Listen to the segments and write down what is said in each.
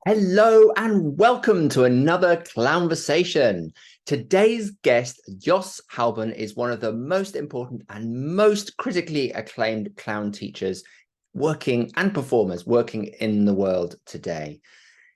Hello and welcome to another Clownversation. Today's guest, Jos Houben, is one of the most important and most critically acclaimed clown teachers and performers working in the world today.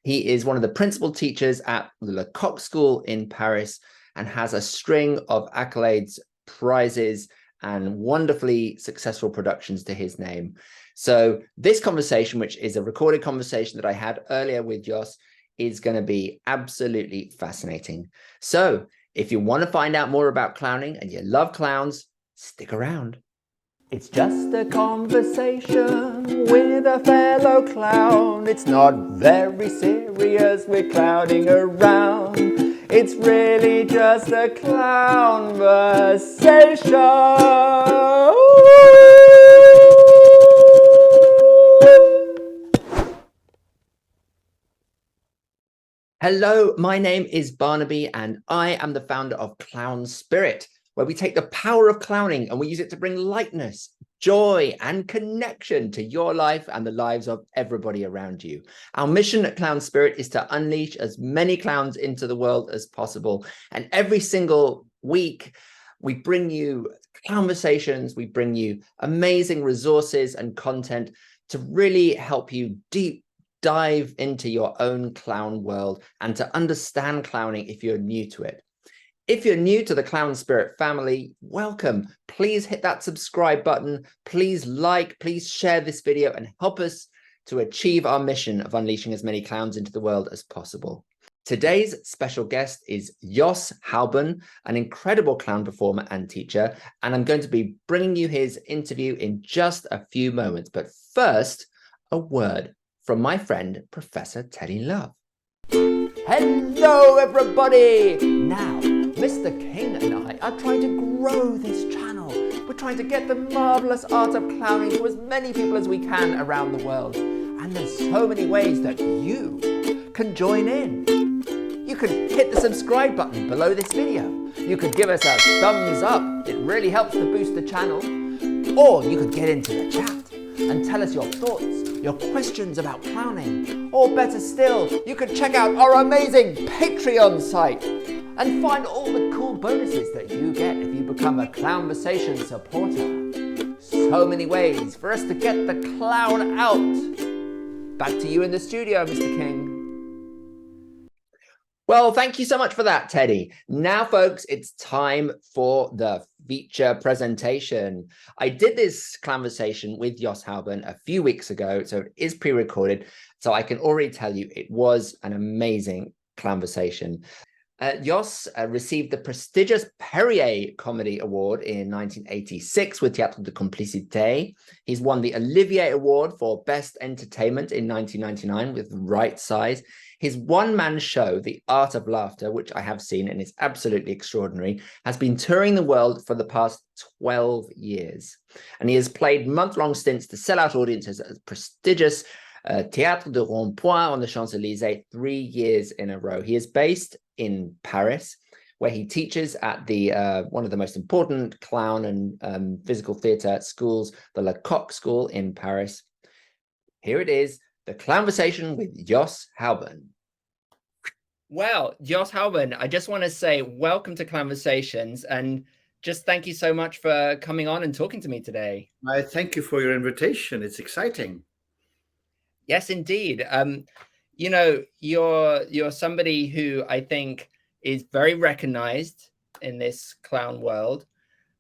He is one of the principal teachers at the Lecoq School in Paris and has a string of accolades, prizes, and wonderfully successful productions to his name. So this conversation, which is a recorded conversation that I had earlier with Jos, is going to be absolutely fascinating. So if you want to find out more about clowning and you love clowns, stick around. It's just a conversation with a fellow clown. It's not very serious, we're clowning around. It's really just a clownversation. Hello, my name is Barnaby and I am the founder of Clown Spirit, where we take the power of clowning and we use it to bring lightness, joy, and connection to your life and the lives of everybody around you. Our mission at Clown Spirit is to unleash as many clowns into the world as possible. And every single week, we bring you conversations, we bring you amazing resources and content to really help you dive into your own clown world and to understand clowning if you're new to it. If you're new to the Clown Spirit family, welcome. Please hit that subscribe button. Please please share this video and help us to achieve our mission of unleashing as many clowns into the world as possible. Today's special guest is Jos Houben, an incredible clown performer and teacher, and I'm going to be bringing you his interview in just a few moments. But first, a word from my friend, Professor Teddy Love. Hello, everybody! Now, Mr. King and I are trying to grow this channel. We're trying to get the marvelous art of clowning to as many people as we can around the world. And there's so many ways that you can join in. You can hit the subscribe button below this video. You could give us a thumbs up. It really helps to boost the channel. Or you could get into the chat and tell us your thoughts, your questions about clowning. Or better still, you can check out our amazing Patreon site and find all the cool bonuses that you get if you become a Clownversation supporter. So many ways for us to get the clown out. Back to you in the studio, Mr. King. Well, thank you so much for that, Teddy. Now, folks, it's time for the feature presentation. I did this conversation with Jos Houben a few weeks ago, so it is pre-recorded. So I can already tell you it was an amazing conversation. Jos received the prestigious Perrier Comedy Award in 1986 with Théâtre de Complicité. He's won the Olivier Award for Best Entertainment in 1999 with Right Size. His one-man show, The Art of Laughter, which I have seen and is absolutely extraordinary, has been touring the world for the past 12 years. And he has played month-long stints to sell-out audiences at prestigious Théâtre de Rond-Point on the Champs-Élysées 3 years in a row. He is based in Paris, where he teaches at the one of the most important clown and physical theatre schools, the Lecoq School in Paris. Here it is, the Clownversation with Jos Houben. Well, Jos Houben, I just want to say welcome to Clownversations and just thank you so much for coming on and talking to me today. I thank you for your invitation. It's exciting. Yes, indeed. You know, you're somebody who I think is very recognized in this clown world,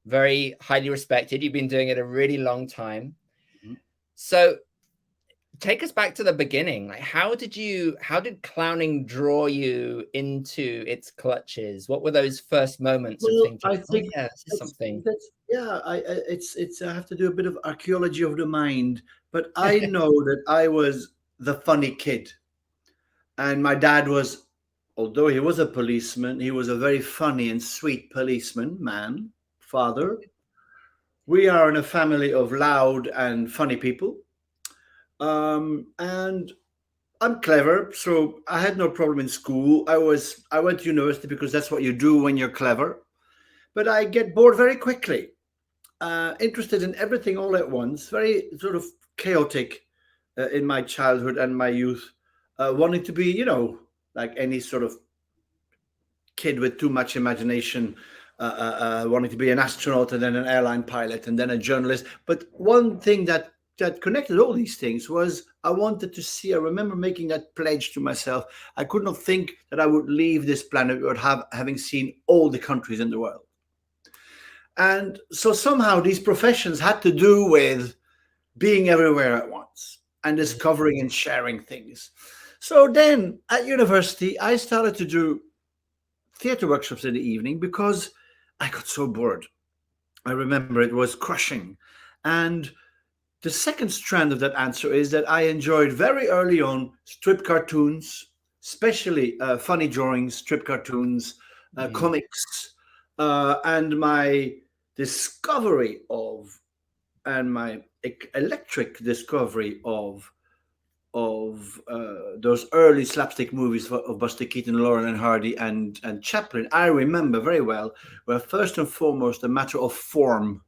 very highly respected. You've been doing it a really long time. Mm-hmm. So take us back to the beginning. Like, how did clowning draw you into its clutches? What were those first moments of thinking, I think, yeah, this is something? I have to do a bit of archaeology of the mind, but I know that I was the funny kid. And my dad was, although he was a policeman, he was a very funny and sweet father. We are in a family of loud and funny people. And I'm clever, so I had no problem in school. I went to university because that's what you do when you're clever. But I get bored very quickly, interested in everything all at once, very sort of chaotic in my childhood and my youth. wanting to be, like any sort of kid with too much imagination, wanting to be an astronaut and then an airline pilot and then a journalist. But one thing that connected all these things was I wanted to see. I remember making that pledge to myself. I could not think that I would leave this planet without having seen all the countries in the world. And so somehow these professions had to do with being everywhere at once and discovering and sharing things. So then at university, I started to do theatre workshops in the evening because I got so bored. I remember it was crushing. And the second strand of that answer is that I enjoyed very early on strip cartoons, especially funny drawings, strip cartoons, comics, and my discovery of, and my electric discovery of those early slapstick movies of Buster Keaton, Laurel and Hardy, and Chaplin, I remember very well, were first and foremost a matter of form.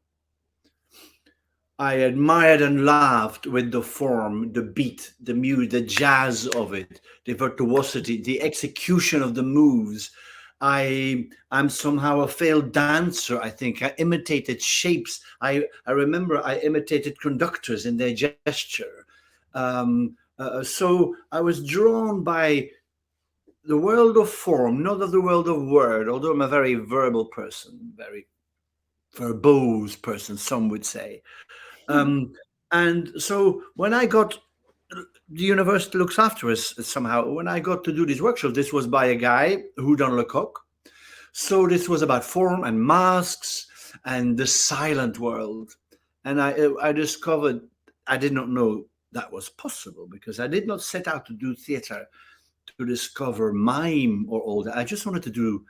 I admired and laughed with the form, the beat, the music, the jazz of it, the virtuosity, the execution of the moves. I'm somehow a failed dancer, I think. I imitated shapes. I remember I imitated conductors in their gesture. So I was drawn by the world of form, not of the world of word, although I'm a very verbal person, very verbose person, some would say. And so when I got, the university looks after us somehow, when I got to do this workshop, this was by a guy, Ragdoll Lecoq. So this was about form and masks and the silent world. And I discovered, I did not know that was possible because I did not set out to do theater to discover mime or all that. I just wanted to do,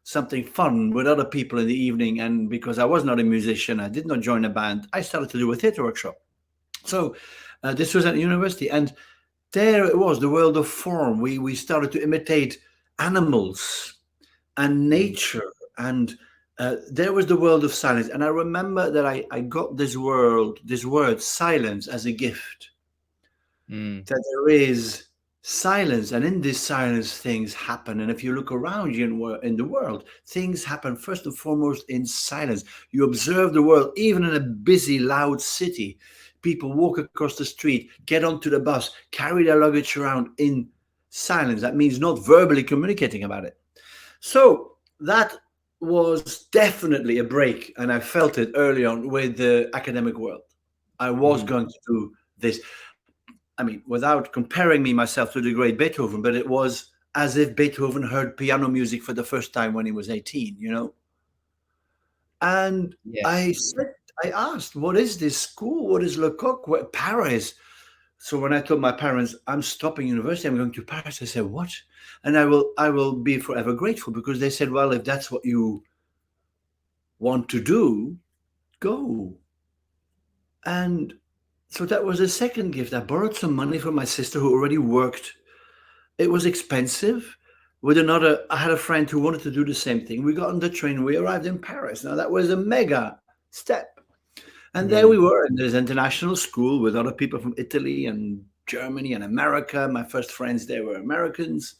something fun with other people in the evening. And because I was not a musician, I did not join a band, I started to do a theater workshop. So this was at university, and there it was, the world of form. We started to imitate animals and nature, and there was the world of silence. And I remember that I got this word silence as a gift. That there is silence, and in this silence things happen. And if you look around you in the world, things happen first and foremost in silence. You observe the world, even in a busy, loud city. People walk across the street, get onto the bus, carry their luggage around in silence. That means not verbally communicating about it. So that was definitely a break, and I felt it early on with the academic world. I was going to do this. I mean, without comparing myself to the great Beethoven, but it was as if Beethoven heard piano music for the first time when he was 18, And I asked, what is this school? What is Lecoq? Paris. So when I told my parents, I'm stopping university, I'm going to Paris, I said, what? And I will be forever grateful, because they said, well, if that's what you want to do, go. And so that was the second gift. I borrowed some money from my sister who already worked. It was expensive. I had a friend who wanted to do the same thing. We got on the train, we arrived in Paris. Now that was a mega step. And there we were in this international school with other people from Italy and Germany and America. My first friends there were Americans.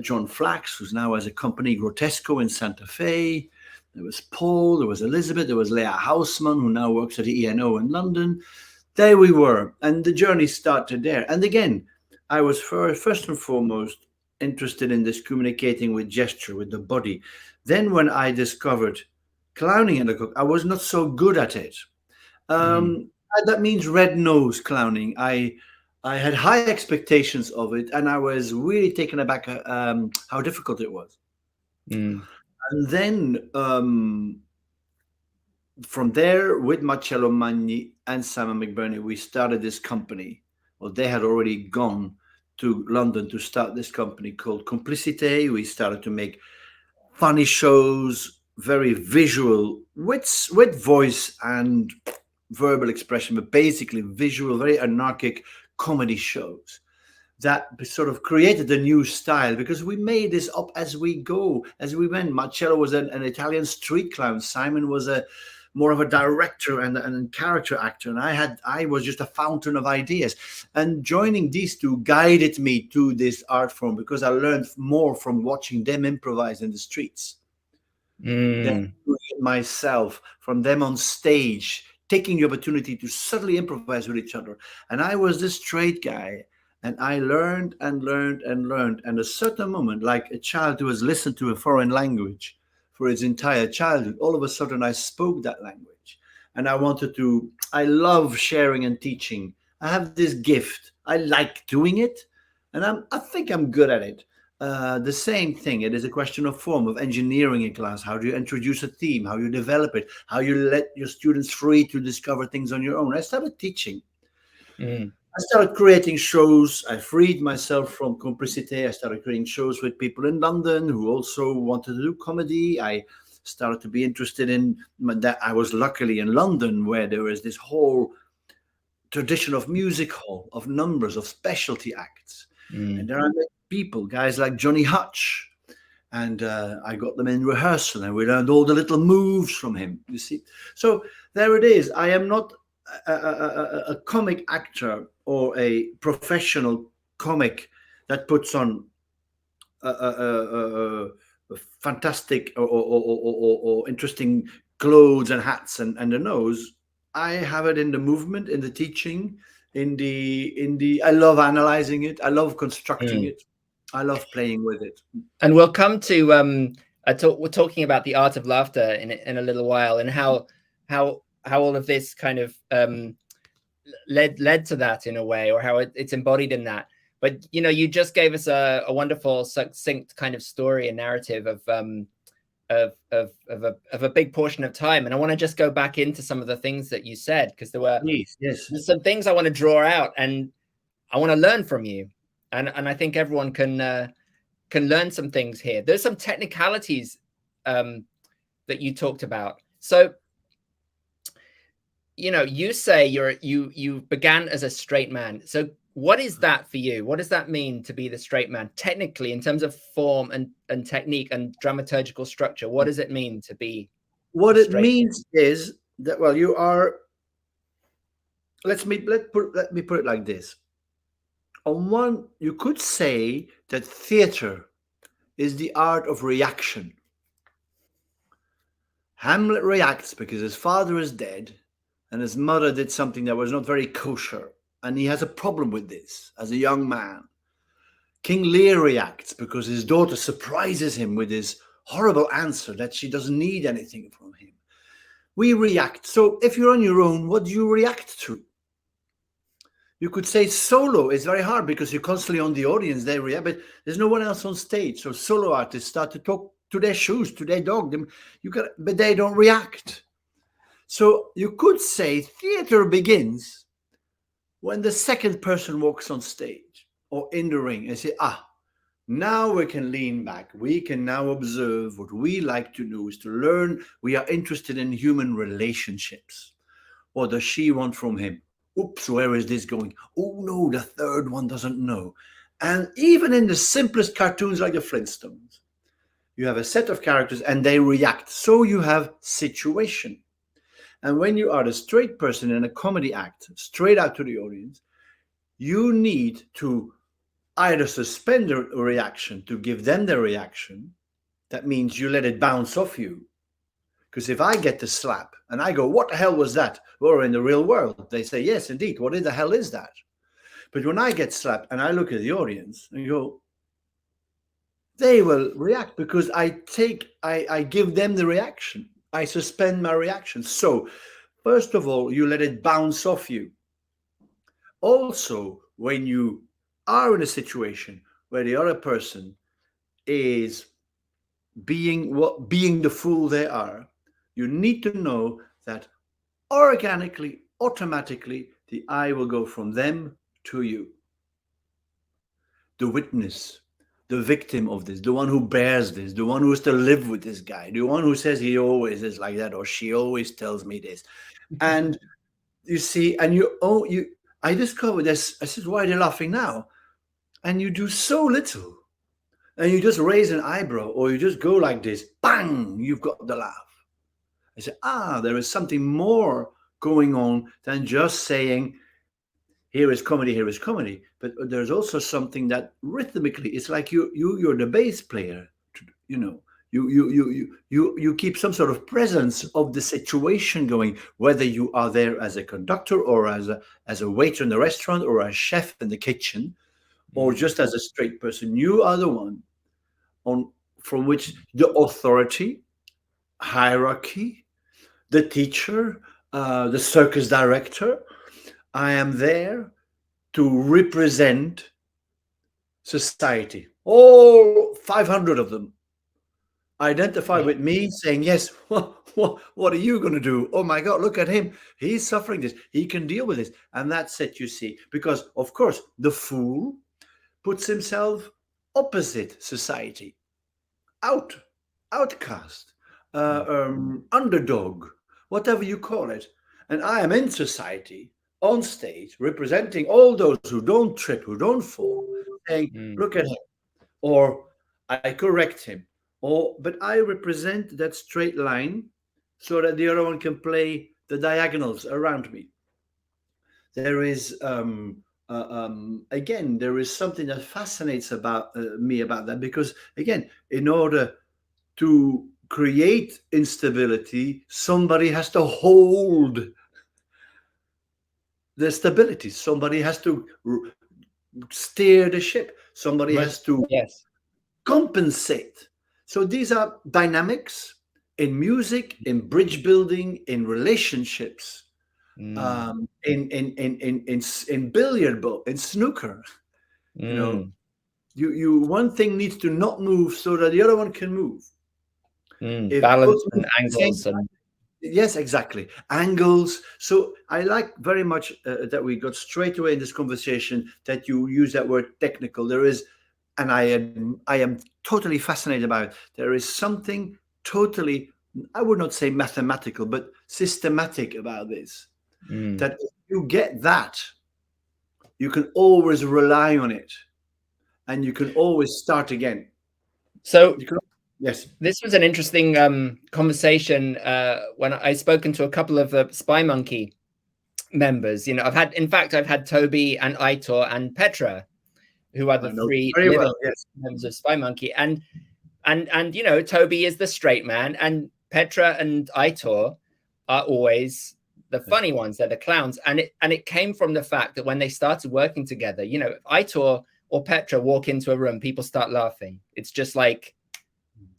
John Flax, who's now has a company, Grotesco, in Santa Fe. There was Paul, there was Elizabeth, there was Leah Hausman, who now works at the ENO in London. There we were, and the journey started there. And again, I was first and foremost interested in this communicating with gesture, with the body. Then when I discovered clowning at Lecoq, I was not so good at it. That means red nose clowning. I had high expectations of it, and I was really taken aback how difficult it was. And then from there, with Marcello Magni and Simon McBurney, we started this company. Well, they had already gone to London to start this company called Complicité. We started to make funny shows, very visual, with voice and verbal expression, but basically visual, very anarchic comedy shows that sort of created a new style, because we made this up as we go, as we went. Marcello was an Italian street clown. Simon was a more of a director and character actor, and I was just a fountain of ideas. And joining these two guided me to this art form, because I learned more from watching them improvise in the streets than doing it myself, from them on stage, taking the opportunity to subtly improvise with each other. And I was this straight guy, and I learned and learned and learned. And at a certain moment, like a child who has listened to a foreign language for its entire childhood, all of a sudden I spoke that language. And I love sharing and teaching. I have this gift. I like doing it, and I think I'm good at it. The same thing. It is a question of form, of engineering in class. How do you introduce a theme? How you develop it? How you let your students free to discover things on your own? I started teaching. I started creating shows. I freed myself from Complicité. I started creating shows with people in London who also wanted to do comedy. I started to be interested in that. I was luckily in London, where there is this whole tradition of music hall, of numbers, of specialty acts. And there I met people, guys like Johnny Hutch. And I got them in rehearsal, and we learned all the little moves from him, you see. So there it is. I am not a comic actor or a professional comic that puts on fantastic or interesting clothes and hats and a nose. I have it in the movement, in the teaching, in the I love analyzing it. I love constructing it. I love playing with it. And we'll come to we're talking about the art of laughter in a little while, and how all of this kind of led to that in a way, or how it's embodied in that. But you just gave us a wonderful, succinct kind of story and narrative of a big portion of time. And I want to just go back into some of the things that you said, because there were there's some things I want to draw out, and I want to learn from you. And I think everyone can learn some things here. There's some technicalities that you talked about. So, you say you began as a straight man. So what is that for you? What does that mean to be the straight man? Technically, in terms of form and technique and dramaturgical structure, what does it mean to be? What it means is that, well, you are. Let me put it like this. On one, you could say that theater is the art of reaction. Hamlet reacts because his father is dead and his mother did something that was not very kosher, and he has a problem with this as a young man. King Lear reacts because his daughter surprises him with his horrible answer that she doesn't need anything from him. We react. So if you're on your own, what do you react to? You could say solo is very hard because you're constantly on the audience, they react, but there's no one else on stage. So solo artists start to talk to their shoes, to their dog, but they don't react. So you could say theater begins when the second person walks on stage or in the ring and say, now we can lean back. We can now observe. What we like to do is to learn. We are interested in human relationships. What does she want from him? Oops, where is this going? Oh no, the third one doesn't know. And even in the simplest cartoons like the Flintstones, you have a set of characters and they react. So you have situation. And when you are the straight person in a comedy act, straight out to the audience, you need to either suspend a reaction to give them the reaction. That means you let it bounce off you. Because if I get the slap and I go, what the hell was that? Or in the real world, they say, yes, indeed, what in the hell is that? But when I get slapped and I look at the audience and go, they will react because I give them the reaction. I suspend my reaction. So first of all, you let it bounce off you. Also, when you are in a situation where the other person is being the fool they are, you need to know that organically, automatically, the eye will go from them to you. The witness, the victim of this, the one who bears this, the one who has to live with this guy, the one who says he always is like that or she always tells me this. And you see, and I discovered this. I said, why are they laughing now? And you do so little. And you just raise an eyebrow or you just go like this, bang, you've got the laugh. I said, there is something more going on than just saying, here is comedy, here is comedy. But there's also something that rhythmically, it's like you're the bass player, you know. You keep some sort of presence of the situation going, whether you are there as a conductor or as a waiter in the restaurant or a chef in the kitchen, or just as a straight person. You are the one from which the authority, hierarchy, the teacher, the circus director, I am there to represent society. All 500 of them identify with me, saying, yes, what are you going to do? Oh my God, look at him. He's suffering this. He can deal with this. And that's it, you see. Because, of course, the fool puts himself opposite society. Outcast, underdog, whatever you call it. And I am in society, on stage, representing all those who don't trip, who don't fall, saying, look at him. Or I correct him. But I represent that straight line so that the other one can play the diagonals around me. There is, again, there is something that fascinates me about that, because, again, in order to create instability, somebody has to hold the stability. Somebody has to steer the ship. Somebody has to compensate. So these are dynamics in music, in bridge building, in relationships, in billiard ball, in snooker. You know, you one thing needs to not move so that the other one can move. Balance and angles. Yes, exactly. Angles. So I like very much that we got straight away in this conversation that you use that word technical. There is, and I am totally fascinated about it. There is something totally, I would not say mathematical, but systematic about this. That if you get that, you can always rely on it, and you can always start again. So yes, this was an interesting conversation when I've spoken to a couple of Spy Monkey members. You know, I've had Toby and Aitor and Petra, who are the three members of Spy Monkey, and you know, Toby is the straight man, and Petra and Aitor are always the funny ones. They're the clowns, and it came from the fact that when they started working together, you know, if Aitor or Petra walk into a room, people start laughing. It's just like,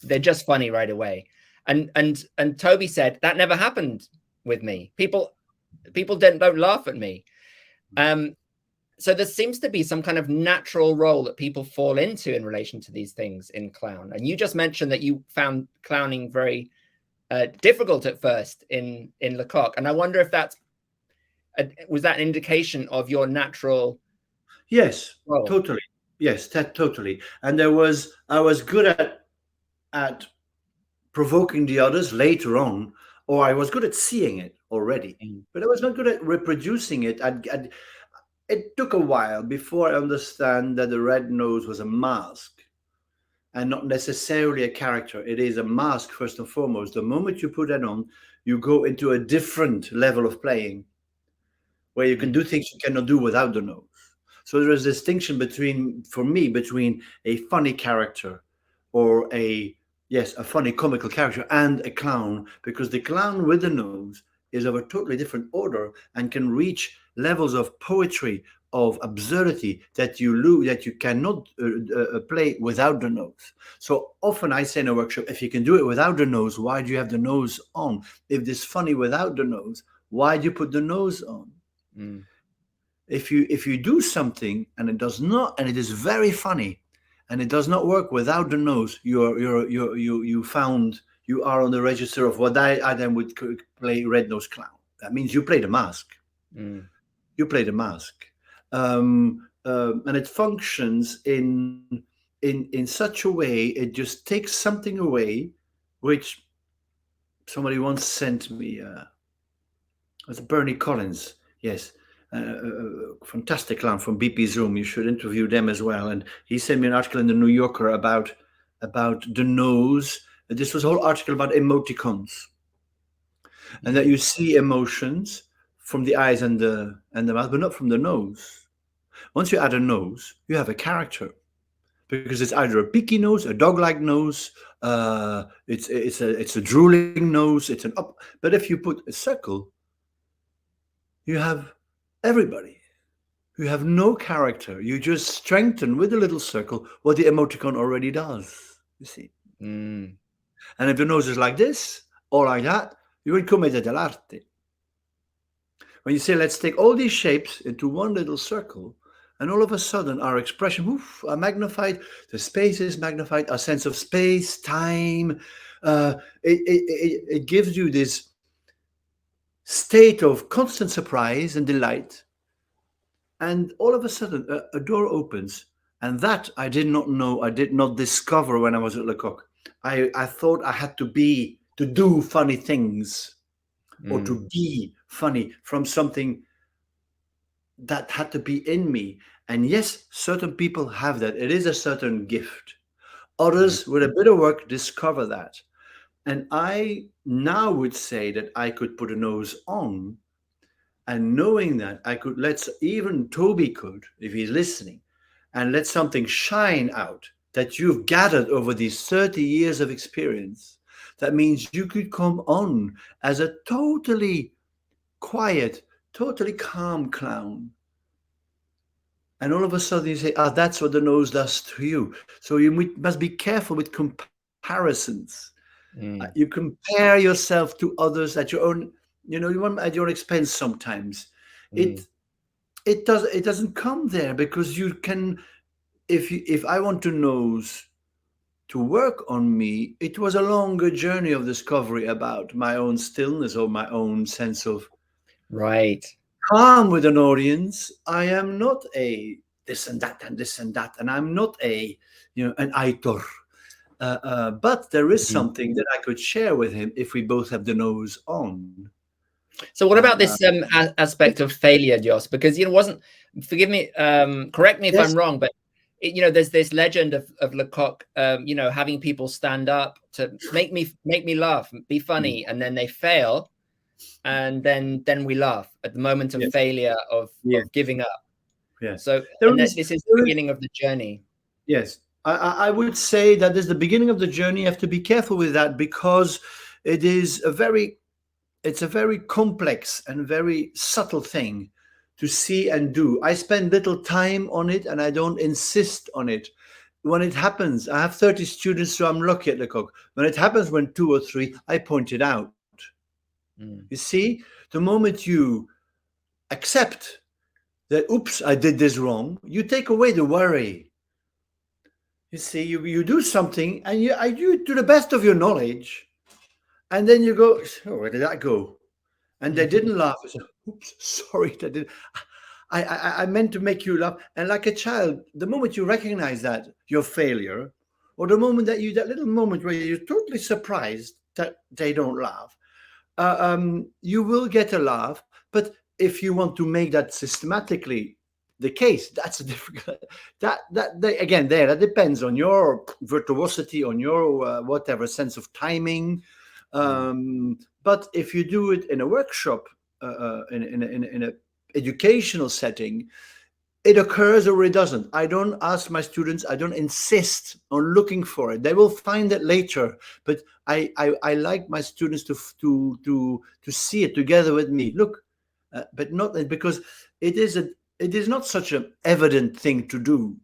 they're just funny right away. And Toby said that never happened with me. People don't laugh at me. So there seems to be some kind of natural role that people fall into in relation to these things in clown. And you just mentioned that you found clowning very difficult at first in Lecoq. And I wonder if was that an indication of your natural? Yes, role? Totally. Yes, totally. And I was good at provoking the others later on, or I was good at seeing it already, but I was not good at reproducing it. It took a while before I understand that the red nose was a mask and not necessarily a character. It is a mask first and foremost. The moment you put that on, you go into a different level of playing where you can do things you cannot do without the nose. So there is a distinction for me between a funny character or a funny comical character and a clown, because the clown with the nose is of a totally different order and can reach levels of poetry, of absurdity that you cannot play without the nose. So often I say in a workshop, if you can do it without the nose, why do you have the nose on? If it's funny without the nose, why do you put the nose on? If you do something and it is very funny, and it does not work without the nose, you are on the register of what I then would play red nose clown. That means you play the mask. You play the mask, and it functions in such a way. It just takes something away, which somebody once sent me. It was Bernie Collins. Yes. Fantastic clown from BP's room. You should interview them as well. And he sent me an article in the New Yorker about the nose. This was a whole article about emoticons. and that you see emotions from the eyes and the mouth, but not from the nose. Once you add a nose, you have a character, because it's either a peaky nose, a dog-like nose, it's a drooling nose, it's an up. But if you put a circle, you have everybody. You have no character. You just strengthen with a little circle what the emoticon already does. You see. Mm. And if the nose is like this or like that, you will commedia dell'arte. When you say, let's take all these shapes into one little circle, and all of a sudden our expression are magnified, the space is magnified, our sense of space, time, it gives you this state of constant surprise and delight. And all of a sudden a door opens, and that I did not know, I did not discover when I was at Lecoq. I thought I had to do funny things, or to be funny from something that had to be in me. And yes, certain people have that. It is a certain gift. Others, with a bit of work, discover that. And I now would say that I could put a nose on, and knowing that I could even Toby could, if he's listening, and let something shine out that you've gathered over these 30 years of experience. That means you could come on as a totally quiet, totally calm clown. And all of a sudden you say, that's what the nose does to you. So you must be careful with comparisons. You compare yourself to others at your own, at your expense sometimes. It doesn't come there, because you can, if I want to nose to work on me, it was a longer journey of discovery about my own stillness, or my own sense of calm with an audience. I am not a this and that and this and that, and I'm not an aitor. But there is something that I could share with him if we both have the nose on. So what about this aspect of failure, Jos? Because forgive me, correct me if I'm wrong, but there's this legend of Lecoq, having people stand up to make me laugh, be funny, and then they fail, and then we laugh at the moment of failure, of giving up. Yes. So this is the beginning of the journey. Yes. I would say that is the beginning of the journey. You have to be careful with that, because it's a very complex and very subtle thing to see and do. I spend little time on it, and I don't insist on it. When it happens, I have 30 students, so I'm lucky at Lecoq. When it happens, when 2 or 3, I point it out. You see, the moment you accept that, oops, I did this wrong, you take away the worry. You see, you do something, and you to the best of your knowledge, and then you go, where did that go? And they didn't laugh. I said, oops, sorry, I meant to make you laugh. And like a child, the moment you recognize that your failure, or the moment that little moment where you're totally surprised that they don't laugh, you will get a laugh. But if you want to make that systematically the case, that's a difficult. That depends on your virtuosity, on your whatever sense of timing. But if you do it in a workshop, in an educational setting, it occurs or it doesn't. I don't ask my students. I don't insist on looking for it. They will find it later. But I like my students to see it together with me. Look, but not because it is not such an evident thing to do.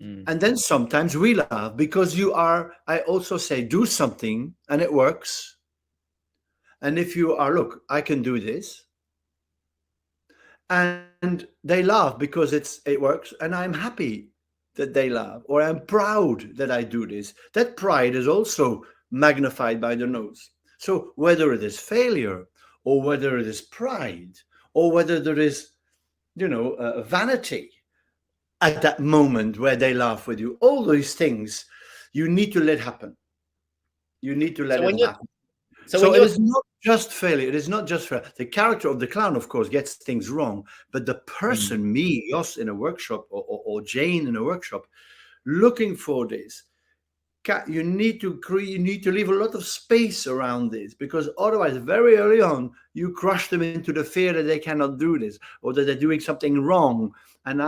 And then sometimes we laugh because I also say, do something and it works. And if you are, look, I can do this. And they laugh because it works. And I'm happy that they laugh, or I'm proud that I do this. That pride is also magnified by the nose. So whether it is failure, or whether it is pride, or whether there is, vanity at that moment where they laugh with you, all those things you need to let happen. You need to let it happen. So it is not just failure. It is not just failure. The character of the clown, of course, gets things wrong. But the person, me, Jos, in a workshop, or Jane in a workshop, looking for this, you need to leave a lot of space around this, because otherwise very early on you crush them into the fear that they cannot do this or that they're doing something wrong. And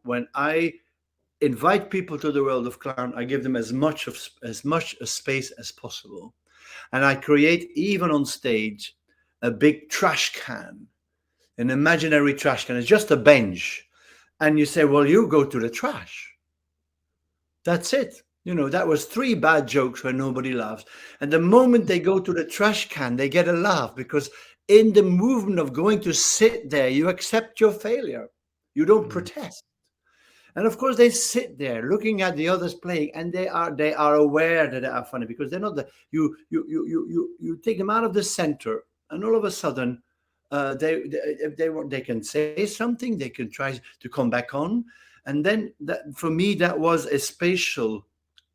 when I invite people to the world of clown, I give them as much a space as possible. And I create, even on stage, a big trash can, an imaginary trash can. It's just a bench. And you say, well, you go to the trash. That's it. That was 3 bad jokes where nobody laughs. And the moment they go to the trash can, they get a laugh, because in the movement of going to sit there, you accept your failure. You don't protest. And of course, they sit there looking at the others playing, and they are aware that they are funny, because they're not you take them out of the center, and all of a sudden, they can say something, they can try to come back on. And then for me, that was a spatial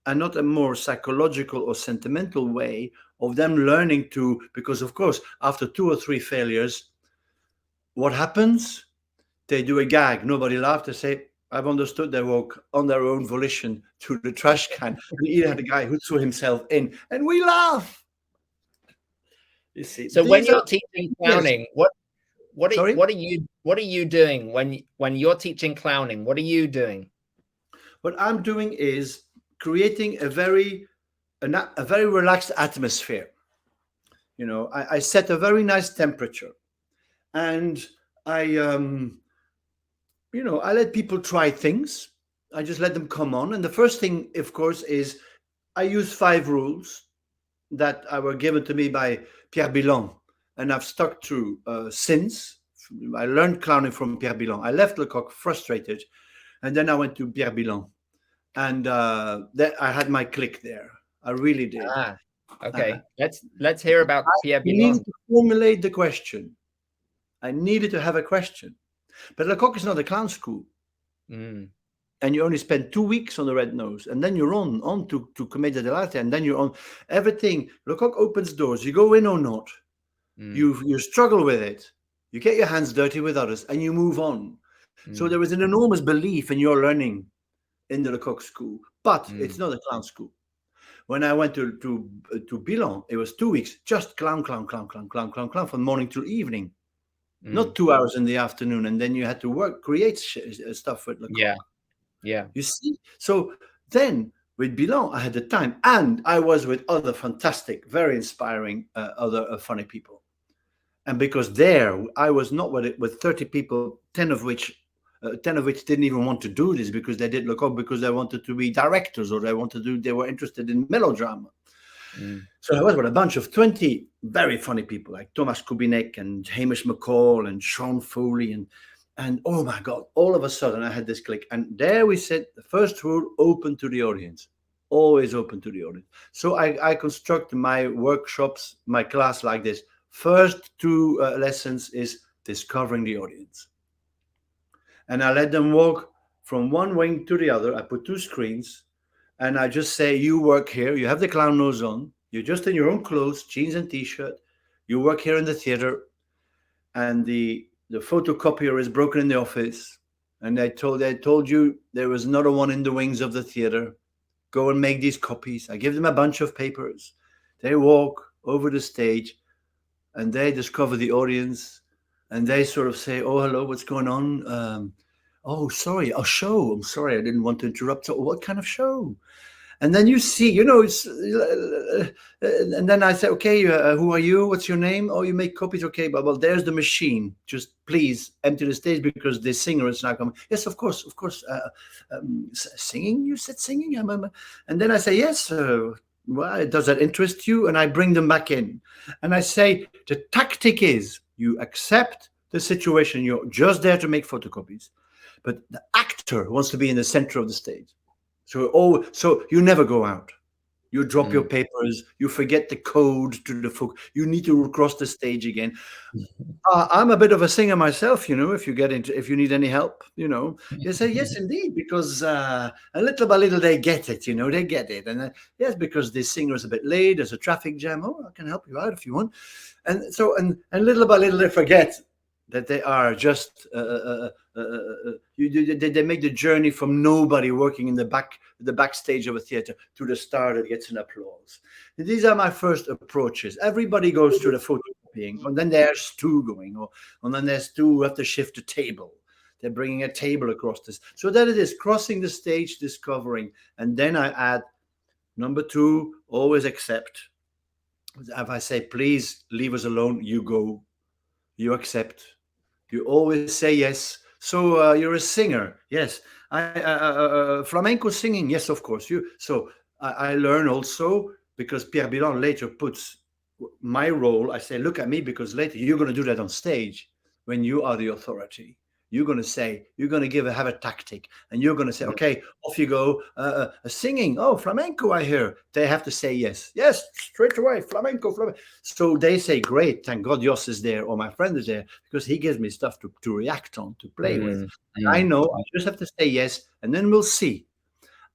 and not a more psychological or sentimental way of them learning to, because of course, after 2 or 3 failures, what happens? They do a gag. Nobody laughed. They say, I've understood. They walk on their own volition to the trash can. We either had a guy who threw himself in, and we laugh. You see. So when you're teaching clowning, yes. what are you doing when you're teaching clowning? What are you doing? What I'm doing is creating a very relaxed atmosphere. I set a very nice temperature, and I let people try things. I just let them come on. And the first thing, of course, is I use 5 rules that were given to me by Pierre Bilon, and I've stuck to since. I learned clowning from Pierre Bilon. I left Lecoq frustrated, and then I went to Pierre Bilon, and I had my click there. I really did. Okay. Let's hear about Pierre Bilon. I needed to formulate the question. I needed to have a question. But Lecoq is not a clown school. And you only spend 2 weeks on the red nose, and then you're on to Commedia dell'arte, and then you're on everything. Lecoq opens doors. You go in or not. You struggle with it. You get your hands dirty with others, and you move on. So there is an enormous belief in your learning in the Lecoq school, but it's not a clown school. When I went to Bilon, it was 2 weeks, just clown from morning till evening. Not 2 hours in the afternoon, and then you had to create stuff with Lecoq. Yeah. You see? So then with Bilon, I had the time, and I was with other fantastic, very inspiring, other funny people. And because there, I was not with 30 people, 10 of which didn't even want to do this, because they did Lecoq because they wanted to be directors, or they were interested in melodrama. So I was with a bunch of 20 very funny people, like Thomas Kubinek and Hamish McCall and Sean Foley, and oh my God, all of a sudden I had this click. And there we said, the first rule, open to the audience, always open to the audience. So I construct my workshops, my class like this. First 2 lessons is discovering the audience. And I let them walk from one wing to the other. I put 2 screens, and I just say, you work here. You have the clown nose on. You're just in your own clothes, jeans and T-shirt. You work here in the theater, and the photocopier is broken in the office. And they told you there was another one in the wings of the theater. Go and make these copies. I give them a bunch of papers. They walk over the stage, and they discover the audience, and they sort of say, oh, hello, what's going on? Oh, sorry, a show. I'm sorry, I didn't want to interrupt. So what kind of show? And then you see, it's, and then I say, okay, who are you? What's your name? Oh, you make copies. Okay, but well, there's the machine. Just please empty the stage because the singer is not coming. Yes, of course. Singing? You said singing? And then I say, yes, well, does that interest you? And I bring them back in. And I say, the tactic is you accept the situation. You're just there to make photocopies. But the actor wants to be in the center of the stage. So you never go out. You drop your papers. You forget the code to the folk. You need to cross the stage again. I'm a bit of a singer myself, if you need any help, You say, yes, indeed, because a little by little they get it, they get it. And yes, because the singer is a bit late, there's a traffic jam. Oh, I can help you out if you want. And so, and little by little they forget that they are just they make the journey from nobody working in the backstage of a theater to the star that gets an applause. These are my first approaches. Everybody goes through the photocopying, and then there's two going, and then there's two who have to shift the table. They're bringing a table across this, so that it is crossing the stage, discovering, and then I add number two, always accept. If I say, please leave us alone, you go, you accept. You always say yes. So you're a singer. Yes. Flamenco singing. Yes, of course. So I learn also, because Pierre Bilan later puts my role. I say, look at me, because later you're going to do that on stage when you are the authority. You're going to say, you're going to have a tactic, and you're going to say, okay, off you go. Singing. Oh, flamenco, I hear. They have to say yes. Yes, straight away. Flamenco. So they say, great. Thank God Jos is there, or my friend is there, because he gives me stuff to react on, to play with. And I know I just have to say yes, and then we'll see.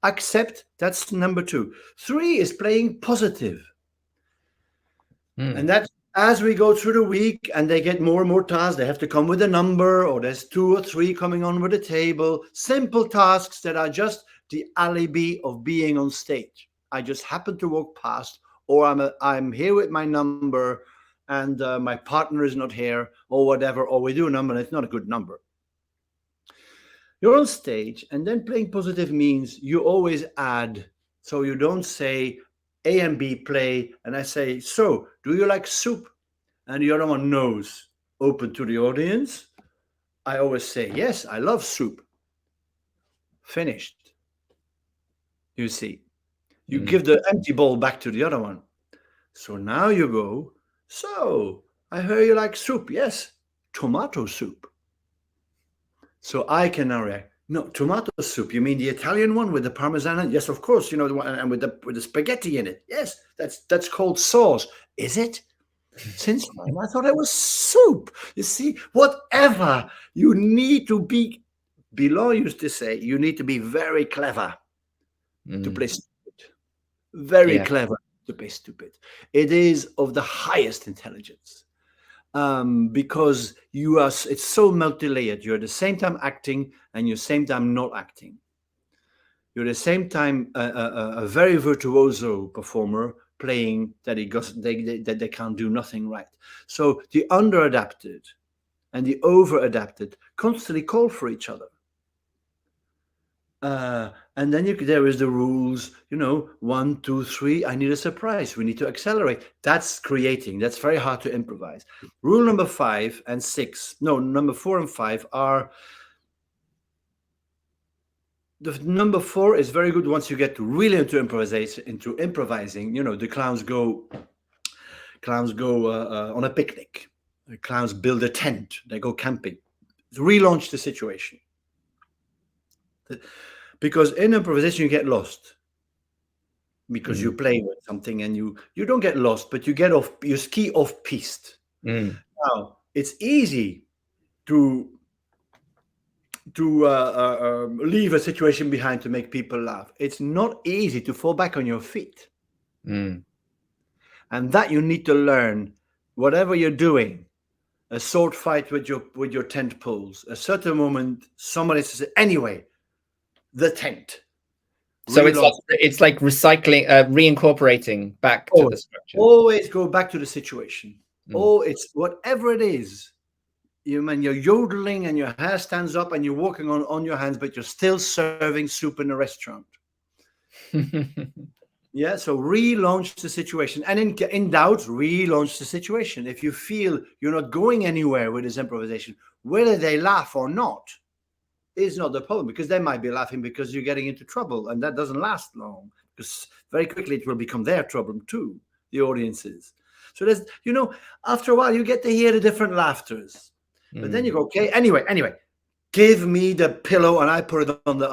Accept. That's number two. Three is playing positive. And that's, as we go through the week and they get more and more tasks, they have to come with a number, or there's 2 or 3 coming on with a table. Simple tasks that are just the alibi of being on stage. I just happen to walk past, or I'm here with my number and my partner is not here, or whatever, or we do a number and it's not a good number. You're on stage, and then playing positive means you always add. So you don't say A and B play, and I say, so do you like soup? And the other one knows, open to the audience. I always say, yes, I love soup. Finished. You see, you give the empty bowl back to the other one. So now you go, so I heard you like soup. Yes, tomato soup. So I can now react. No, tomato soup. You mean the Italian one with the Parmesan? Yes, of course. You know the one, and with the spaghetti in it. Yes, that's called sauce. Is it? Since when? I thought it was soup. You see, whatever you need to be. Bilan used to say you need to be very clever to play stupid. Very clever to play stupid. It is of the highest intelligence. Because it's so multi-layered. You're at the same time acting and you're same time not acting. You're at the same time a very virtuoso performer playing that they can't do nothing right. So the under-adapted and the over-adapted constantly call for each other. And then there is the rules, 1, 2, 3, I need a surprise. We need to accelerate. That's creating. That's very hard to improvise. Rule number 5 and 6, number 4 and 5 are, the number 4 is very good once you get really into improvising, the clowns go on a picnic. The clowns build a tent. They go camping. Relaunch the situation. Because in improvisation you get lost, because you play with something and you don't get lost, but you ski off piste. Now it's easy to leave a situation behind to make people laugh. It's not easy to fall back on your feet, and that you need to learn. Whatever you're doing, a sword fight with your tent poles, a certain moment somebody says, anyway, the tent. So it's like recycling, reincorporating back to the structure. Always go back to the situation. It's whatever it is. You're yodeling and your hair stands up and you're walking on your hands, but you're still serving soup in a restaurant. Yeah, so relaunch the situation. And in doubt, relaunch the situation. If you feel you're not going anywhere with this improvisation, whether they laugh or not is not the problem, because they might be laughing because you're getting into trouble, and that doesn't last long, because very quickly it will become their problem too, the audiences. So there's, after a while you get to hear the different laughters, but then you go, okay, anyway, give me the pillow and I put it on the,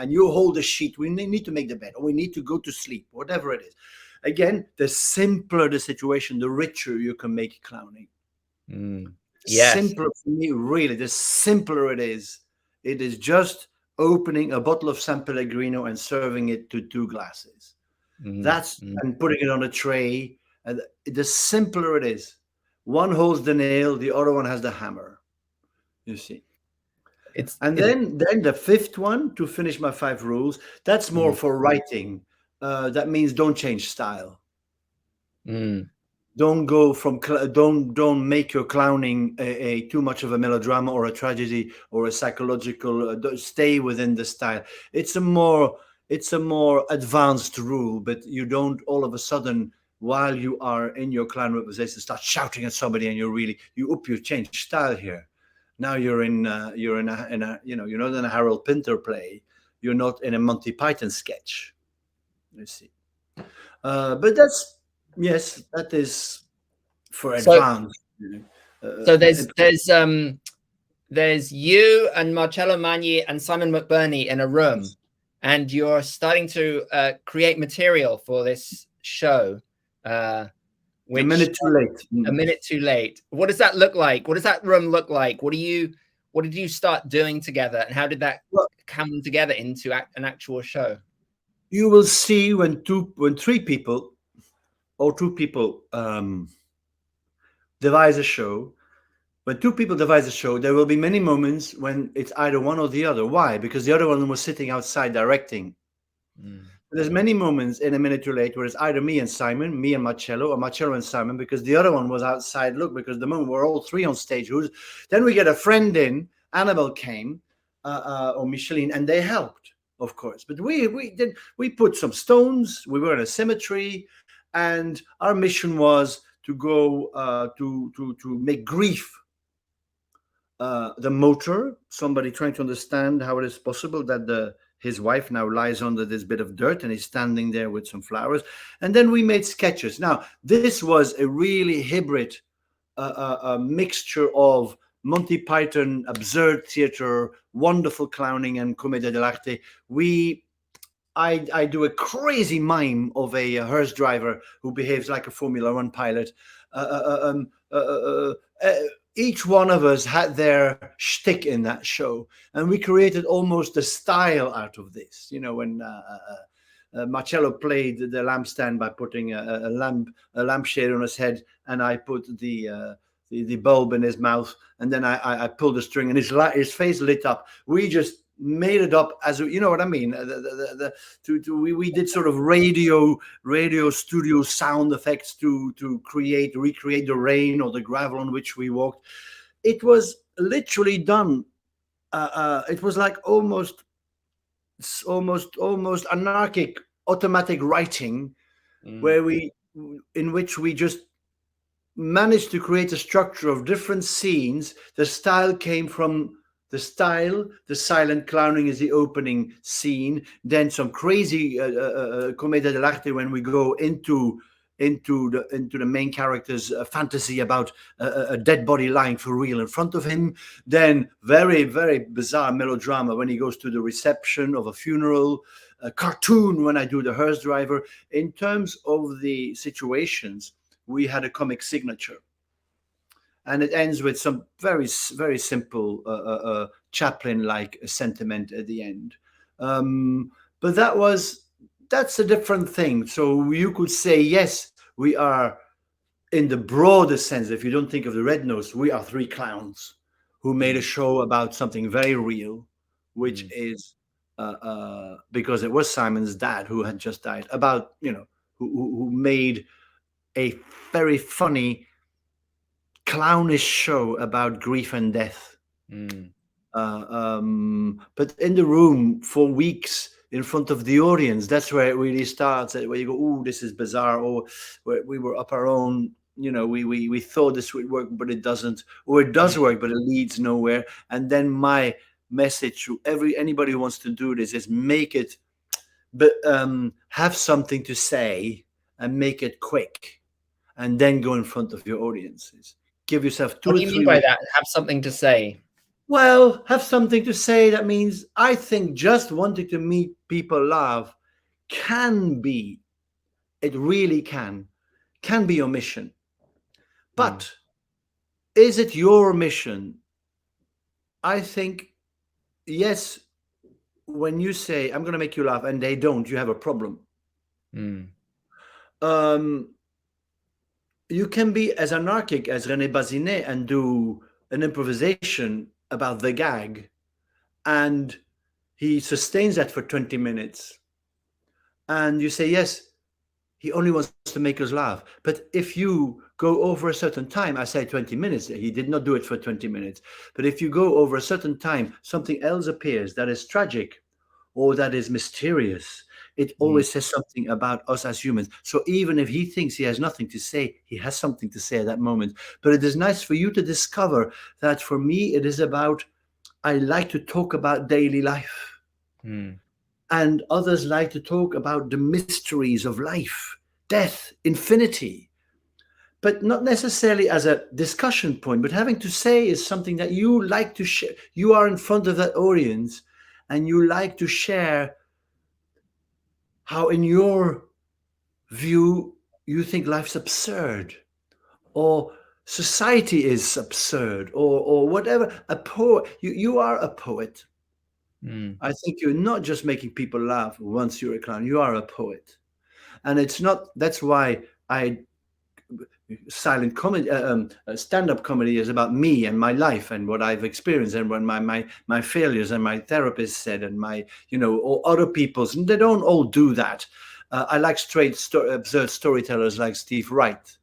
and you hold the sheet. We need to make the bed, or we need to go to sleep, whatever it is. Again, the simpler the situation, the richer you can make clowning. Yes. Simpler for me, really, the simpler it is. It is just opening a bottle of San Pellegrino and serving it to 2 glasses. And putting it on a tray. And the simpler it is. One holds the nail, the other one has the hammer. You see. Then the fifth one, to finish my 5 rules, that's more for writing. That means don't change style. Don't go from don't make your clowning a too much of a melodrama or a tragedy or a psychological. Stay within the style. It's a more advanced rule, but you don't all of a sudden, while you are in your clown representation, start shouting at somebody and you change style here. Now you're in a you're not in a Harold Pinter play. You're not in a Monty Python sketch. You see, but that is for advanced. So there's you and Marcello Magni and Simon McBurney in a room, and you're starting to create material for this show. A minute too late. A minute too late. What does that look like? What does that room look like? What did you start doing together, and how did that come together into an actual show? You will see when 3 people or 2 people devise a show. When 2 people devise a show, there will be many moments when it's either one or the other. Why? Because the other one was sitting outside directing. There's many moments in A Minute Too Late where it's either me and Simon, me and Marcello, or Marcello and Simon, because the other one was outside. Look, because the moment we're all 3 on stage, then we get a friend in. Annabelle came, or Micheline, and they helped, of course. But we put some stones. We were in a cemetery, and our mission was to go to make grief the motor. Somebody trying to understand how it is possible that his wife now lies under this bit of dirt and he's standing there with some flowers. And then we made sketches. Now, this was a really hybrid a mixture of Monty Python, absurd theater, wonderful clowning, and commedia dell'arte. I do a crazy mime of a hearse driver who behaves like a Formula One pilot. Each one of us had their shtick in that show, and we created almost a style out of this. You know, when Marcello played the lampstand by putting a lampshade on his head, and I put the bulb in his mouth, and then I pulled the string, and his face lit up. We just made it up, as you know what I mean. We did sort of radio studio sound effects to recreate the rain or the gravel on which we walked. It was literally done. It was like almost anarchic automatic writing, in which we just managed to create a structure of different scenes. The style came from the silent clowning is the opening scene. Then some crazy commedia dell'arte when we go into the main character's fantasy about a dead body lying for real in front of him. Then very, very bizarre melodrama when he goes to the reception of a funeral. A cartoon when I do the hearse driver. In terms of the situations, we had a comic signature. And it ends with some very, very simple Chaplin-like sentiment at the end. But that's a different thing. So you could say, yes, we are, in the broadest sense, if you don't think of the Red Nose, we are 3 clowns who made a show about something very real, which is, because it was Simon's dad who had just died, about, who made a very funny, clownish show about grief and death. But in the room for weeks in front of the audience, that's where it really starts, where you go, oh, this is bizarre, or we were up our own, we thought this would work, but it doesn't, or it does work, but it leads nowhere. And then my message to anybody who wants to do this is make it, but have something to say and make it quick, and then go in front of your audiences. Give yourself 2 or 3 What do you mean by that? Have something to say? Well, have something to say. That means I think just wanting to make people laugh can be, it really can be your mission. But is it your mission? I think, yes, when you say, I'm going to make you laugh, and they don't, you have a problem. you can be as anarchic as René Bazinet and do an improvisation about the gag, and he sustains that for 20 minutes. And you say, yes, he only wants to make us laugh. But if you go over a certain time, I say 20 minutes, he did not do it for 20 minutes. But if you go over a certain time, something else appears that is tragic or that is mysterious. It always says something about us as humans. So even if he thinks he has nothing to say, he has something to say at that moment. But it is nice for you to discover that for me, it is about, I like to talk about daily life. And others like to talk about the mysteries of life, death, infinity. But not necessarily as a discussion point, but having to say is something that you like to share. You are in front of that audience and you like to share how in your view you think life's absurd or society is absurd or whatever. A poet, you are a poet. I think you're not just making people laugh once you're a clown, you are a poet. And it's not, that's why silent comedy, stand-up comedy is about me and my life and what I've experienced and what my failures and my therapist said and my, or other people's, and they don't all do that. I like absurd storytellers like Steve Wright.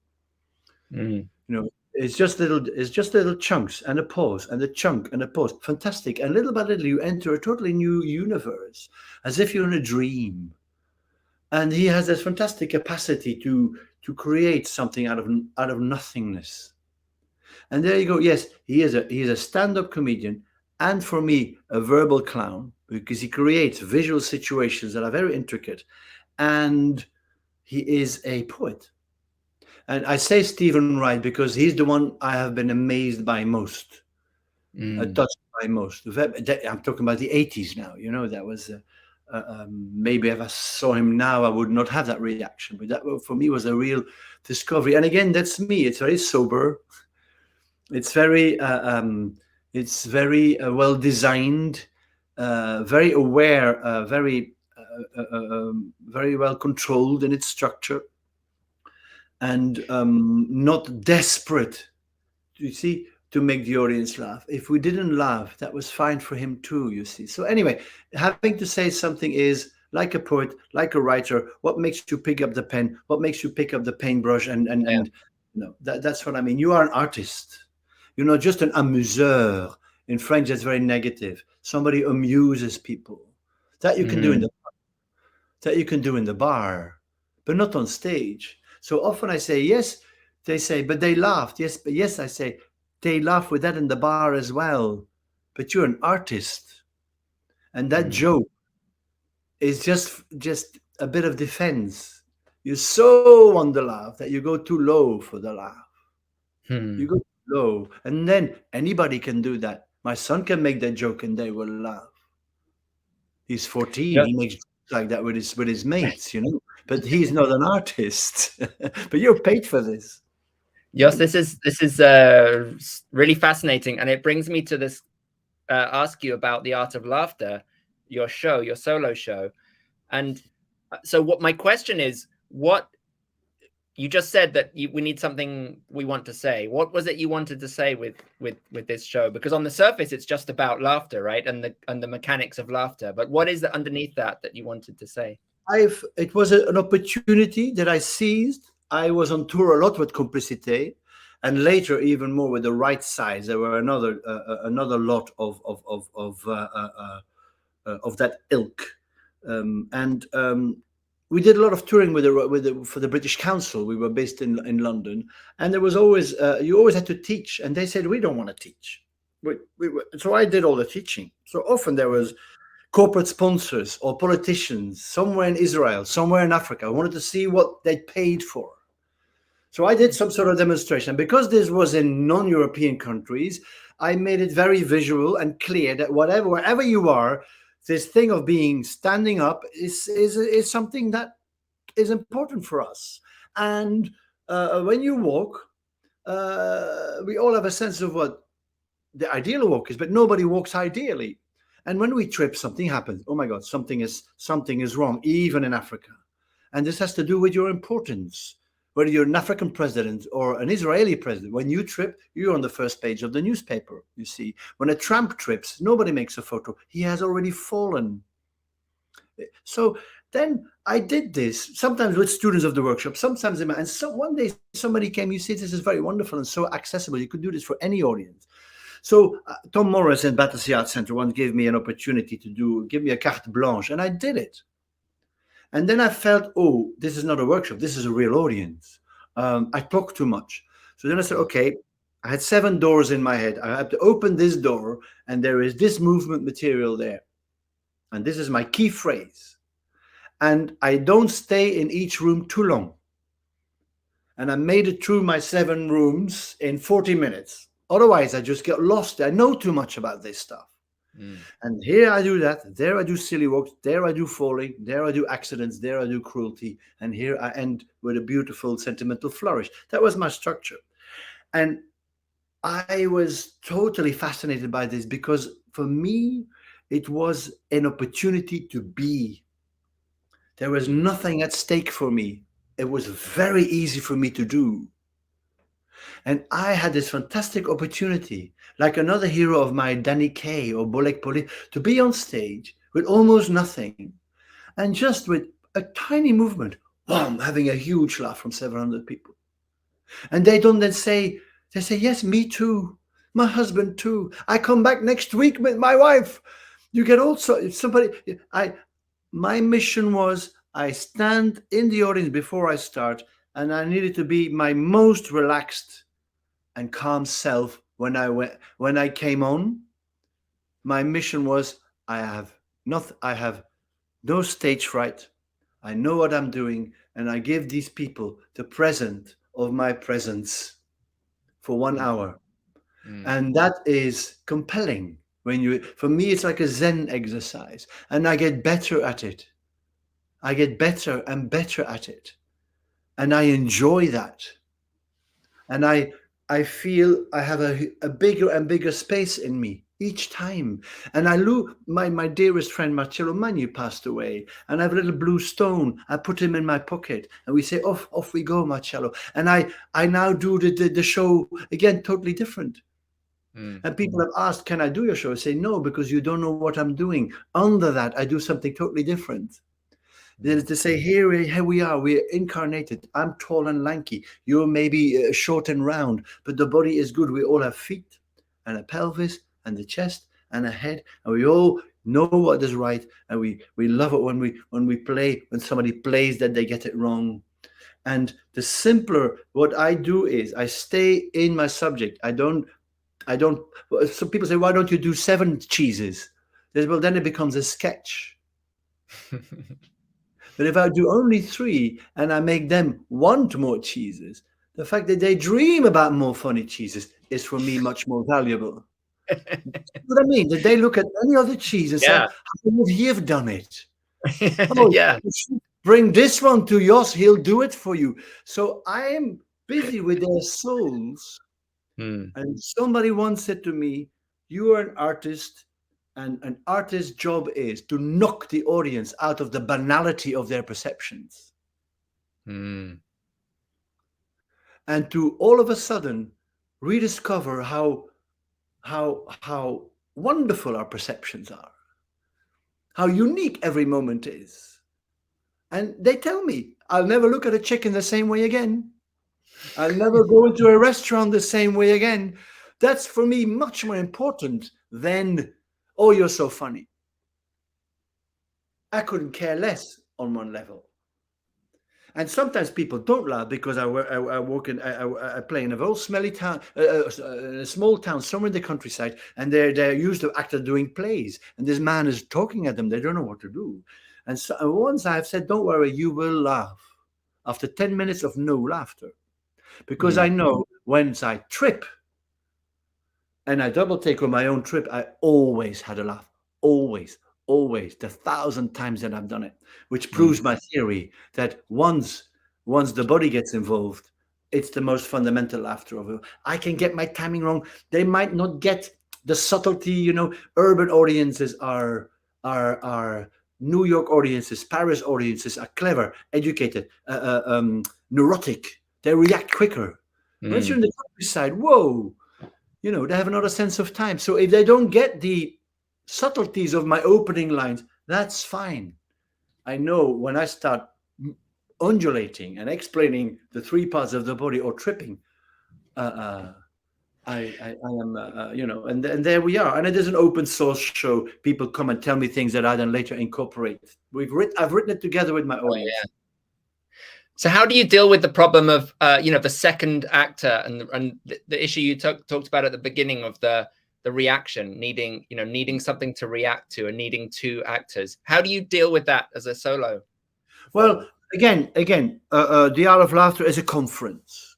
It's just little chunks and a pause and a chunk and a pause. Fantastic. And little by little, you enter a totally new universe, as if you're in a dream. And he has this fantastic capacity to create something out of nothingness. And there you go. Yes, he is a stand-up comedian, and for me, a verbal clown, because he creates visual situations that are very intricate, and he is a poet. And I say Stephen Wright because he's the one I have been amazed by most, touched by most. I'm talking about the 80s now. That was maybe if I saw him now, I would not have that reaction. But that for me was a real discovery. And again, that's me. It's very sober. It's very well designed, very aware, very well controlled in its structure. And not desperate, you see, to make the audience laugh. If we didn't laugh, that was fine for him too, you see. So anyway, having to say something is like a poet, like a writer. What makes you pick up the pen? What makes you pick up the paintbrush? That's what I mean. You are an artist. You're not just an amuseur. In French, that's very negative. Somebody amuses people. That you can do in the bar, but not on stage. So often I say, yes, they say, but they laughed. Yes, but yes, I say, they laugh with that in the bar as well. But you're an artist. And that joke is just a bit of defense. You so want the laugh that you go too low for the laugh. You go too low. And then anybody can do that. My son can make that joke and they will laugh. He's 14. Yeah. He makes jokes like that with his mates, But he's not an artist. But you're paid for this. Jos, this is really fascinating, and it brings me to this ask you about the Art of Laughter, your solo show. And so what my question is, what you just said that we need something we want to say. What was it you wanted to say with this show? Because on the surface, it's just about laughter, right? And the mechanics of laughter. But what is underneath that you wanted to say? It was an opportunity that I seized. I was on tour a lot with Complicité, and later even more with the Right Sides. There were another lot of that ilk, we did a lot of touring for the British Council. We were based in London, and there was always you always had to teach, and they said we don't want to teach. So I did all the teaching. So often there was corporate sponsors or politicians somewhere in Israel, somewhere in Africa. I wanted to see what they paid for. So I did some sort of demonstration. Because this was in non-European countries, I made it very visual and clear that wherever you are, this thing of standing up is something that is important for us. And when you walk, we all have a sense of what the ideal walk is, but nobody walks ideally. And when we trip, something happens. Oh my God, something is wrong, even in Africa. And this has to do with your importance, whether you're an African president or an Israeli president. When you trip, you're on the first page of the newspaper, you see. When a tramp trips, nobody makes a photo. He has already fallen. So then I did this, sometimes with students of the workshop, sometimes and so one day somebody came, you see, this is very wonderful and so accessible. You could do this for any audience. So Tom Morris in Battersea Arts Centre once gave me an opportunity to give me a carte blanche, and I did it. And then I felt, oh, this is not a workshop. This is a real audience. I talk too much. So then I said, okay, I had 7 doors in my head. I have to open this door, and there is this movement material there. And this is my key phrase. And I don't stay in each room too long. And I made it through my 7 rooms in 40 minutes. Otherwise, I just get lost. I know too much about this stuff. And here I do that. There I do silly walks. There I do falling. There I do accidents. There I do cruelty. And here I end with a beautiful sentimental flourish. That was my structure. And I was totally fascinated by this because for me, it was an opportunity to be. There was nothing at stake for me. It was very easy for me to do. And I had this fantastic opportunity, like another hero of mine, Danny Kaye or Bolek Poli, to be on stage with almost nothing. And just with a tiny movement, boom, having a huge laugh from 700 people. And they don't then say, they say, yes, me too. My husband too. I come back next week with my wife. You get also somebody. My mission was I stand in the audience before I start, and I needed to be my most relaxed and calm self when I came on. My mission was I have no stage fright. I know what I'm doing, and I give these people the present of my presence for 1 hour. And that is compelling. For me, it's like a Zen exercise, and I get better at it. I get better and better at it, and I enjoy that. And I feel I have a bigger and bigger space in me each time. And I look, my dearest friend Marcello Magni passed away, and I have a little blue stone. I put him in my pocket, and we say, off we go, Marcello. And I now do the show again, totally different. And people have asked, can I do your show? I say, no, because you don't know what I'm doing. Under that, I do something totally different. Then to say, here we are, we're incarnated. I'm tall and lanky. You're maybe short and round, but the body is good. We all have feet and a pelvis and a chest and a head, and we all know what is right. And we love it when somebody plays that they get it wrong. And the simpler what I do is I stay in my subject. I don't. Some people say, why don't you do 7 cheeses? Well, then it becomes a sketch. But if I do only 3 and I make them want more cheeses, the fact that they dream about more funny cheeses is for me much more valuable. You know what I mean? That they look at any other cheese and say, how would he have done it? Bring this one to Jos, he'll do it for you. So I am busy with their souls. And somebody once said to me, you are an artist, and an artist's job is to knock the audience out of the banality of their perceptions. And to all of a sudden rediscover how wonderful our perceptions are, how unique every moment is. And they tell me, I'll never look at a chicken the same way again. I'll never go into a restaurant the same way again. That's for me much more important than, oh, you're so funny. I couldn't care less on one level. And sometimes people don't laugh because I play in a very smelly town, a small town somewhere in the countryside, and they're used to actors doing plays, and this man is talking at them. They don't know what to do. And so once I've said, don't worry, you will laugh after 10 minutes of no laughter. Because I know once I trip and I double take on my own trip, I always had a laugh. Always, the 1,000 times that I've done it, which proves my theory that once the body gets involved, it's the most fundamental laughter of it. I can get my timing wrong. They might not get the subtlety, urban audiences are New York audiences, Paris audiences are clever, educated, neurotic. they react quicker. Once you're in the countryside, whoa, you know, they have another sense of time. So if they don't get the subtleties of my opening lines, that's fine. I know when I start undulating and explaining the 3 parts of the body or tripping, I am, you know, and there we are. And it is an open source show. People come and tell me things that I then later incorporate. I've written it together with my audience. Oh, yeah. So how do you deal with the problem of, you know, the second actor and the issue you talked about at the beginning of the reaction, needing something to react to and needing 2 actors? How do you deal with that as a solo? Well, again, the Art of Laughter is a conference,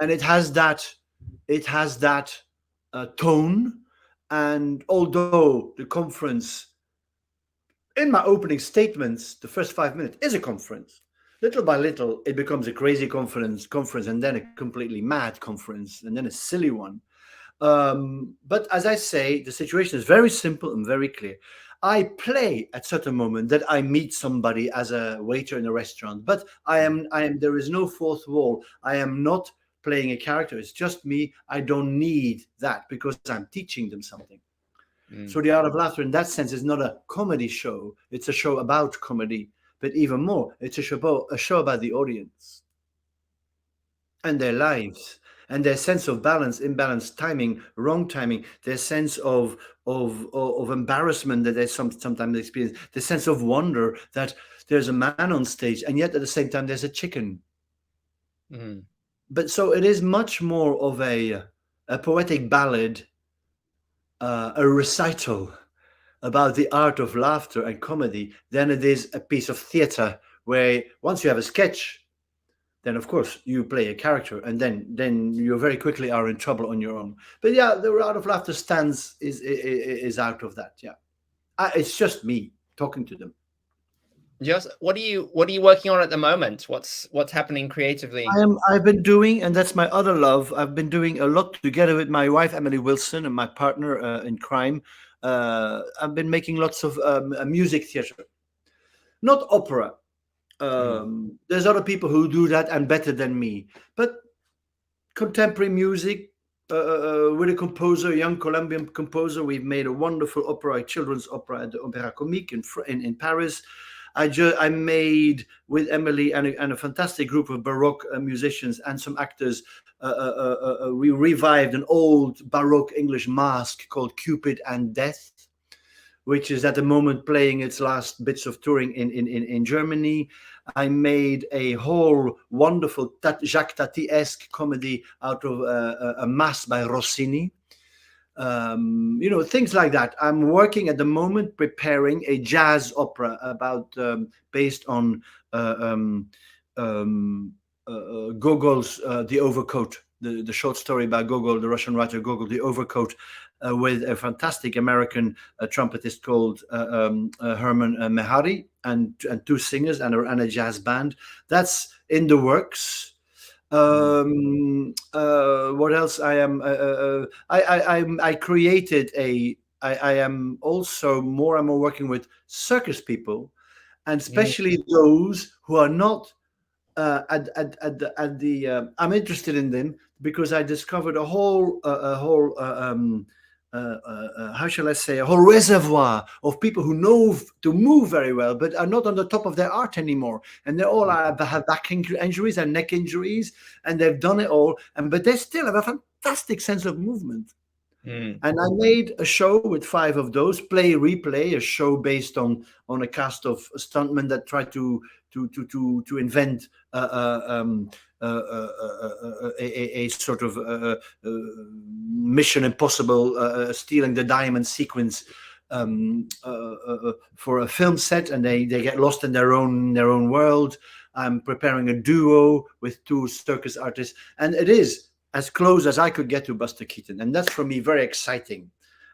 and it has that tone. And although the conference, in my opening statements, the first 5 minutes is a conference, little by little it becomes a crazy conference, and then a completely mad conference, and then a silly one. But as I say, the situation is very simple and very clear. I play at certain moment that I meet somebody as a waiter in a restaurant, but there is no fourth wall. I am not playing a character. It's just me. I don't need that because I'm teaching them something. So the Art of Laughter in that sense is not a comedy show. It's a show about comedy, but even more, it's a show about the audience and their lives and their sense of balance, imbalanced timing, wrong timing, their sense of embarrassment that they sometimes experience, the sense of wonder that there's a man on stage and yet at the same time there's a chicken. But so it is much more of a poetic ballad, a recital about the art of laughter and comedy than it is a piece of theater where once you have a sketch, then of course you play a character, and then you very quickly are in trouble on your own. But yeah, the Art of Laughter is out of that. Yeah, it's just me talking to them. Jos, what are you working on at the moment? What's happening creatively? I've been doing, and that's my other love. I've been doing a lot together with my wife Emily Wilson and my partner in crime. I've been making lots of music theater, not opera. There's other people who do that and better than me, but contemporary music with a composer, a young Colombian composer. We've made a wonderful opera, children's opera at the Opéra Comique in Paris. I made with Emily and a fantastic group of Baroque musicians and some actors. We revived an old Baroque English masque called Cupid and Death, which is at the moment playing its last bits of touring in Germany. I made a whole wonderful Jacques Tati-esque comedy out of a mass by Rossini. You know, things like that. I'm working at the moment preparing a jazz opera about based on Gogol's The Overcoat, the short story by Gogol, the Russian writer Gogol, The Overcoat, with a fantastic American trumpetist called Herman Mehari and 2 singers and a jazz band. That's in the works. What else? I am also more and more working with circus people, and especially those who are not at the. I'm interested in them because I discovered a whole how shall I say, a whole reservoir of people who know to move very well, but are not on the top of their art anymore. And they all have back injuries and neck injuries, and they've done it all, but they still have a fantastic sense of movement. And I made a show with 5 of those, Play Replay, a show based on a cast of stuntmen that try to invent a sort of Mission Impossible, stealing the diamond sequence for a film set, and they get lost in their own world. I'm preparing a duo with 2 circus artists, and it is as close as I could get to Buster Keaton, and that's for me very exciting.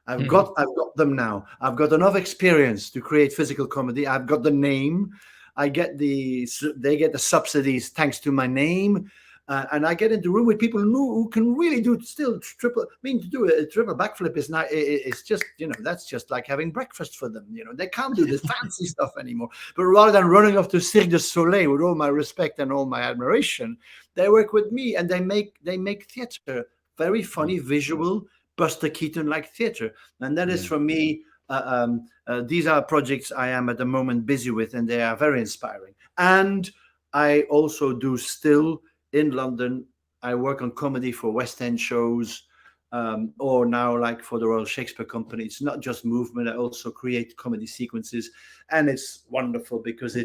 I've got them now. I've got enough experience to create physical comedy. I've got the name. They get the subsidies thanks to my name. And I get into room with people who can really do still triple. I mean, to do a triple backflip is not. It's just, you know, that's just like having breakfast for them. You know, they can't do this fancy stuff anymore. But rather than running off to Cirque du Soleil, with all my respect and all my admiration, they work with me and they make theater very funny, visual, Buster Keaton-like theater, and that is for me. These are projects I am at the moment busy with, and they are very inspiring. And I also do still. In London, I work on comedy for West End shows, or now like for the Royal Shakespeare Company. It's not just movement. I also create comedy sequences, and it's wonderful because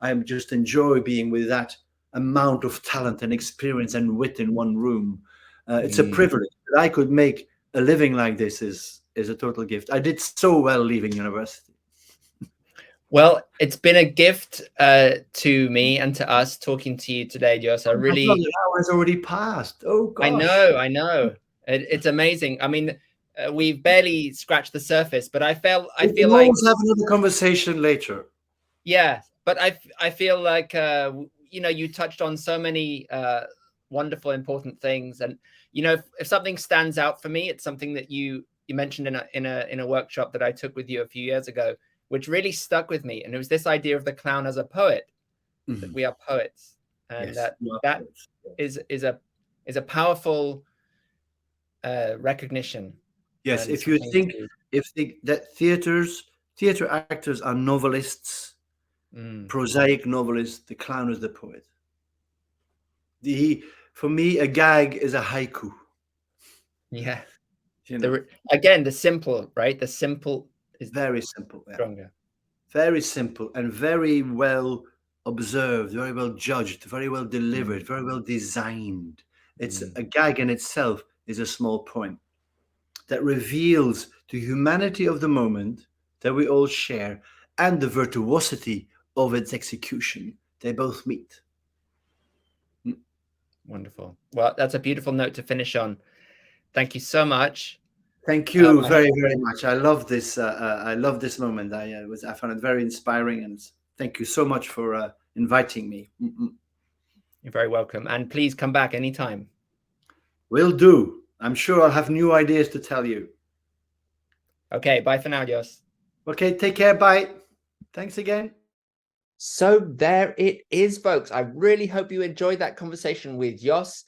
I just enjoy being with that amount of talent and experience and wit in one room. It's a privilege that I could make a living like this is a total gift. I did so well leaving university. Well, it's been a gift to me and to us talking to you today, Jos. I really. The hour's already passed. Oh gosh. I know. It's amazing. I mean, we've barely scratched the surface, but I feel like we'll have another conversation later. Yeah, but I feel like you know, you touched on so many wonderful, important things, and you know, if something stands out for me, it's something that you mentioned in a workshop that I took with you a few years ago, which really stuck with me. And it was this idea of the clown as a poet, that we are poets. And that is a powerful recognition. Yes, if you think that theater actors are novelists, prosaic novelists, the clown is the poet. For me, a gag is a haiku. Yeah. You know? Again, the simple, right? The simple is very simple, stronger. Very simple and very well observed, very well judged, very well delivered, very well designed. It's a gag in itself is a small point that reveals the humanity of the moment that we all share and the virtuosity of its execution. They both meet. Wonderful. Well, that's a beautiful note to finish on. Thank you so much. Thank you very much. I love this. I love this moment. I found it very inspiring, and thank you so much for inviting me. You're very welcome, and please come back anytime. Will do. I'm sure I'll have new ideas to tell you. Okay, bye for now, Jos. Okay, take care. Bye. Thanks again. So there it is, folks. I really hope you enjoyed that conversation with Jos.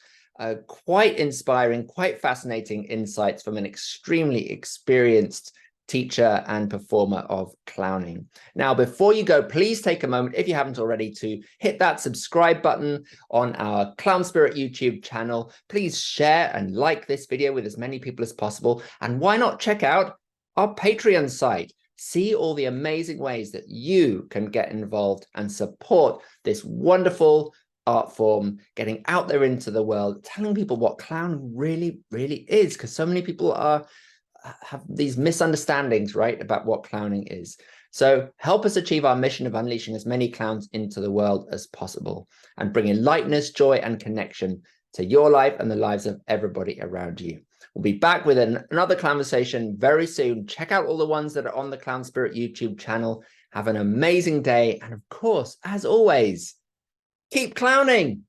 Quite inspiring, quite fascinating insights from an extremely experienced teacher and performer of clowning. Now, before you go, please take a moment, if you haven't already, to hit that subscribe button on our Clown Spirit YouTube channel. Please share and like this video with as many people as possible. And why not check out our Patreon site? See all the amazing ways that you can get involved and support this wonderful art form, getting out there into the world, telling people what clown really is, because so many people have these misunderstandings, right, about what clowning is. So help us achieve our mission of unleashing as many clowns into the world as possible and bringing lightness, joy, and connection to your life and the lives of everybody around you. We'll be back with another conversation very soon. Check out all the ones that are on the Clown Spirit YouTube channel. Have an amazing day, and of course, as always, keep clowning.